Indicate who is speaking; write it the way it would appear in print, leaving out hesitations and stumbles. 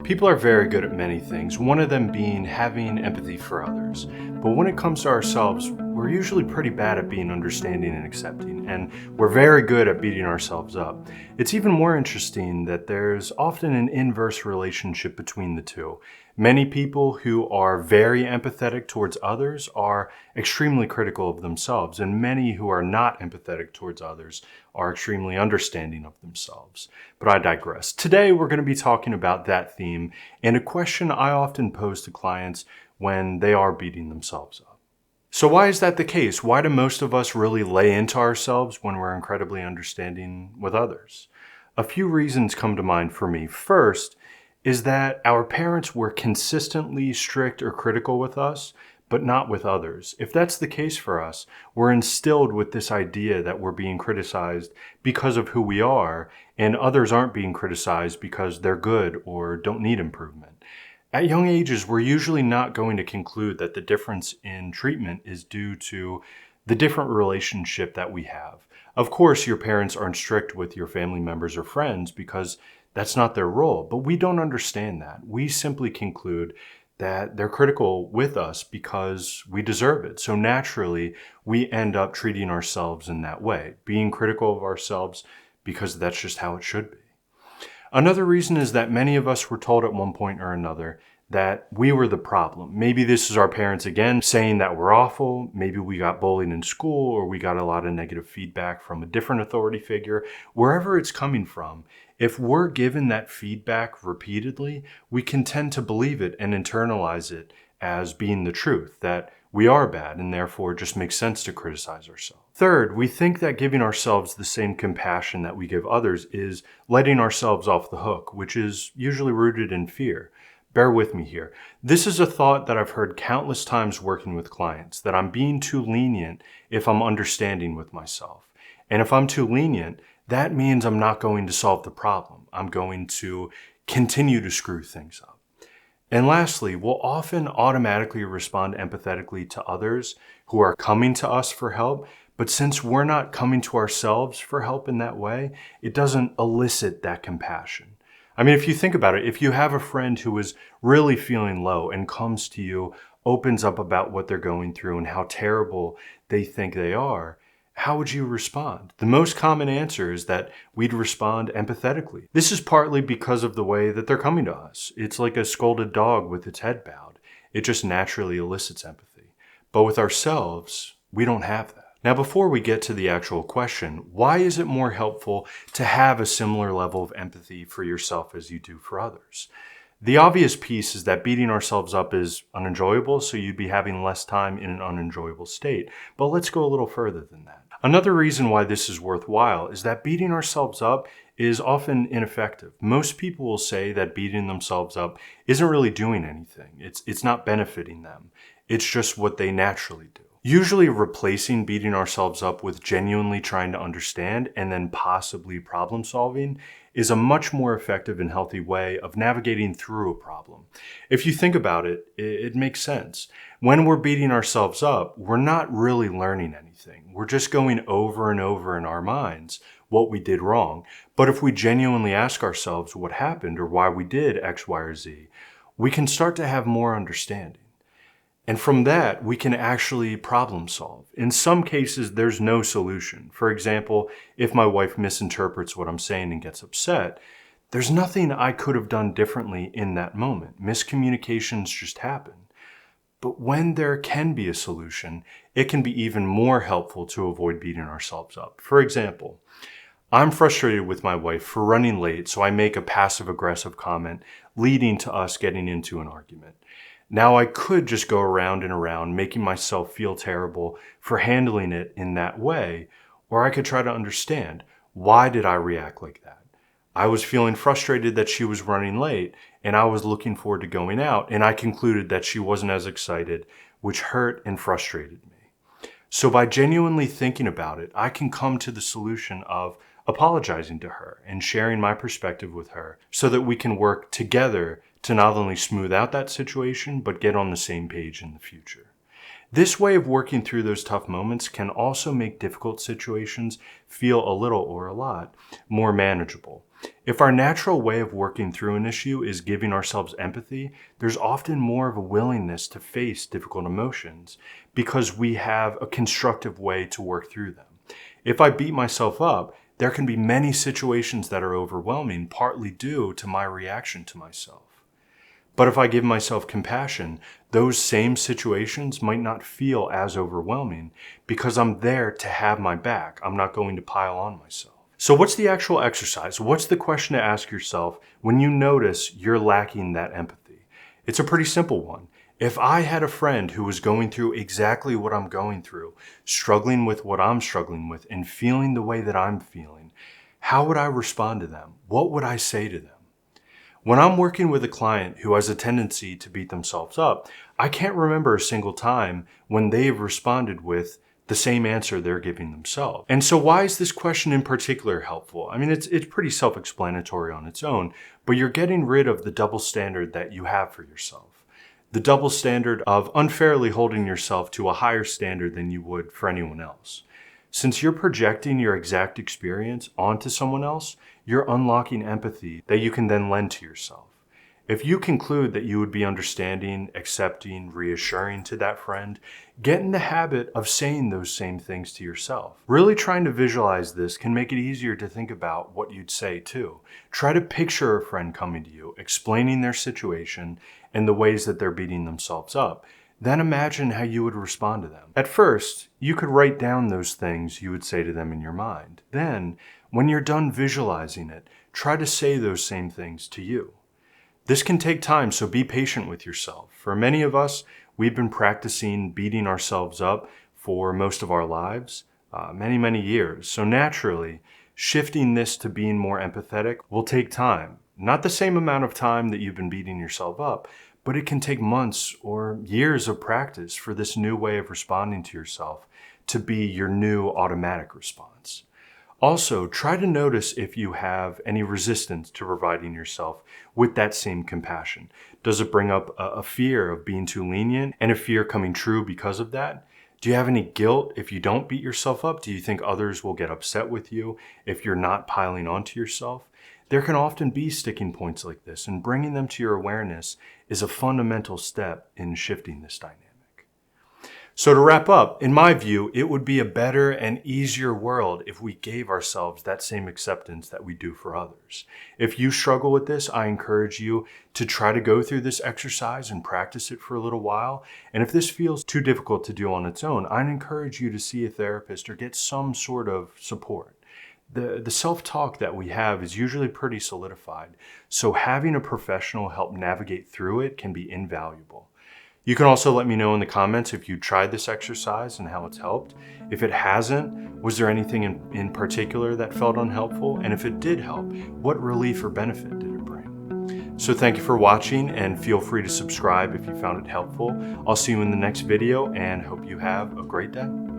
Speaker 1: People are very good at many things, one of them being having empathy for others. But when it comes to ourselves, we're usually pretty bad at being understanding and accepting, and we're very good at beating ourselves up. It's even more interesting that there's often an inverse relationship between the two. Many people who are very empathetic towards others are extremely critical of themselves, and many who are not empathetic towards others are extremely understanding of themselves. But I digress. Today we're going to be talking about that theme and a question I often pose to clients when they are beating themselves up. So why is that the case? Why do most of us really lay into ourselves when we're incredibly understanding with others? A few reasons come to mind for me. First is that our parents were consistently strict or critical with us, but not with others. If that's the case for us, we're instilled with this idea that we're being criticized because of who we are, and others aren't being criticized because they're good or don't need improvement. At young ages, we're usually not going to conclude that the difference in treatment is due to the different relationship that we have. Of course, your parents aren't strict with your family members or friends because that's not their role, but we don't understand that. We simply conclude that they're critical with us because we deserve it. So naturally, we end up treating ourselves in that way, being critical of ourselves because that's just how it should be. Another reason is that many of us were told at one point or another that we were the problem. Maybe this is our parents again saying that we're awful. Maybe we got bullied in school or we got a lot of negative feedback from a different authority figure. Wherever it's coming from, if we're given that feedback repeatedly, we can tend to believe it and internalize it as being the truth, that we are bad and therefore it just makes sense to criticize ourselves. Third, we think that giving ourselves the same compassion that we give others is letting ourselves off the hook, which is usually rooted in fear. Bear with me here. This is a thought that I've heard countless times working with clients, that I'm being too lenient if I'm understanding with myself. And if I'm too lenient, that means I'm not going to solve the problem. I'm going to continue to screw things up. And lastly, we'll often automatically respond empathetically to others who are coming to us for help, but since we're not coming to ourselves for help in that way, it doesn't elicit that compassion. I mean, if you think about it, if you have a friend who is really feeling low and comes to you, opens up about what they're going through and how terrible they think they are, how would you respond? The most common answer is that we'd respond empathetically. This is partly because of the way that they're coming to us. It's like a scolded dog with its head bowed. It just naturally elicits empathy. But with ourselves, we don't have that. Now, before we get to the actual question, why is it more helpful to have a similar level of empathy for yourself as you do for others? The obvious piece is that beating ourselves up is unenjoyable, so you'd be having less time in an unenjoyable state. But let's go a little further than that. Another reason why this is worthwhile is that beating ourselves up is often ineffective. Most people will say that beating themselves up isn't really doing anything. It's not benefiting them. It's just what they naturally do. Usually replacing beating ourselves up with genuinely trying to understand and then possibly problem solving is a much more effective and healthy way of navigating through a problem. If you think about it, it makes sense. When we're beating ourselves up, we're not really learning anything. We're just going over and over in our minds what we did wrong. But if we genuinely ask ourselves what happened or why we did X, Y, or Z, we can start to have more understanding. And from that, we can actually problem solve. In some cases, there's no solution. For example, if my wife misinterprets what I'm saying and gets upset, there's nothing I could have done differently in that moment. Miscommunications just happen. But when there can be a solution, it can be even more helpful to avoid beating ourselves up. For example, I'm frustrated with my wife for running late, so I make a passive-aggressive comment leading to us getting into an argument. Now I could just go around and around making myself feel terrible for handling it in that way, or I could try to understand, why did I react like that? I was feeling frustrated that she was running late and I was looking forward to going out, and I concluded that she wasn't as excited, which hurt and frustrated me. So by genuinely thinking about it, I can come to the solution of apologizing to her and sharing my perspective with her so that we can work together to not only smooth out that situation, but get on the same page in the future. This way of working through those tough moments can also make difficult situations feel a little or a lot more manageable. If our natural way of working through an issue is giving ourselves empathy, there's often more of a willingness to face difficult emotions because we have a constructive way to work through them. If I beat myself up, there can be many situations that are overwhelming, partly due to my reaction to myself. But if I give myself compassion, those same situations might not feel as overwhelming because I'm there to have my back. I'm not going to pile on myself. So what's the actual exercise? What's the question to ask yourself when you notice you're lacking that empathy? It's a pretty simple one. If I had a friend who was going through exactly what I'm going through, struggling with what I'm struggling with, and feeling the way that I'm feeling, how would I respond to them? What would I say to them? When I'm working with a client who has a tendency to beat themselves up, I can't remember a single time when they've responded with the same answer they're giving themselves. And so why is this question in particular helpful? I mean, it's pretty self-explanatory on its own, but you're getting rid of the double standard that you have for yourself. The double standard of unfairly holding yourself to a higher standard than you would for anyone else. Since you're projecting your exact experience onto someone else, you're unlocking empathy that you can then lend to yourself. If you conclude that you would be understanding, accepting, reassuring to that friend, get in the habit of saying those same things to yourself. Really trying to visualize this can make it easier to think about what you'd say too. Try to picture a friend coming to you, explaining their situation and the ways that they're beating themselves up. Then imagine how you would respond to them. At first, you could write down those things you would say to them in your mind. Then, when you're done visualizing it, try to say those same things to you. This can take time, so be patient with yourself. For many of us, we've been practicing beating ourselves up for most of our lives, many years. So naturally, shifting this to being more empathetic will take time. Not the same amount of time that you've been beating yourself up, but it can take months or years of practice for this new way of responding to yourself to be your new automatic response. Also, try to notice if you have any resistance to providing yourself with that same compassion. Does it bring up a fear of being too lenient and a fear coming true because of that? Do you have any guilt if you don't beat yourself up? Do you think others will get upset with you if you're not piling onto yourself? There can often be sticking points like this, and bringing them to your awareness is a fundamental step in shifting this dynamic. So to wrap up, in my view, it would be a better and easier world if we gave ourselves that same acceptance that we do for others. If you struggle with this, I encourage you to try to go through this exercise and practice it for a little while. And if this feels too difficult to do on its own, I'd encourage you to see a therapist or get some sort of support. The self-talk that we have is usually pretty solidified, so having a professional help navigate through it can be invaluable. You can also let me know in the comments if you tried this exercise and how it's helped. If it hasn't, was there anything in particular that felt unhelpful? And if it did help, what relief or benefit did it bring? So thank you for watching, and feel free to subscribe if you found it helpful. I'll see you in the next video and hope you have a great day.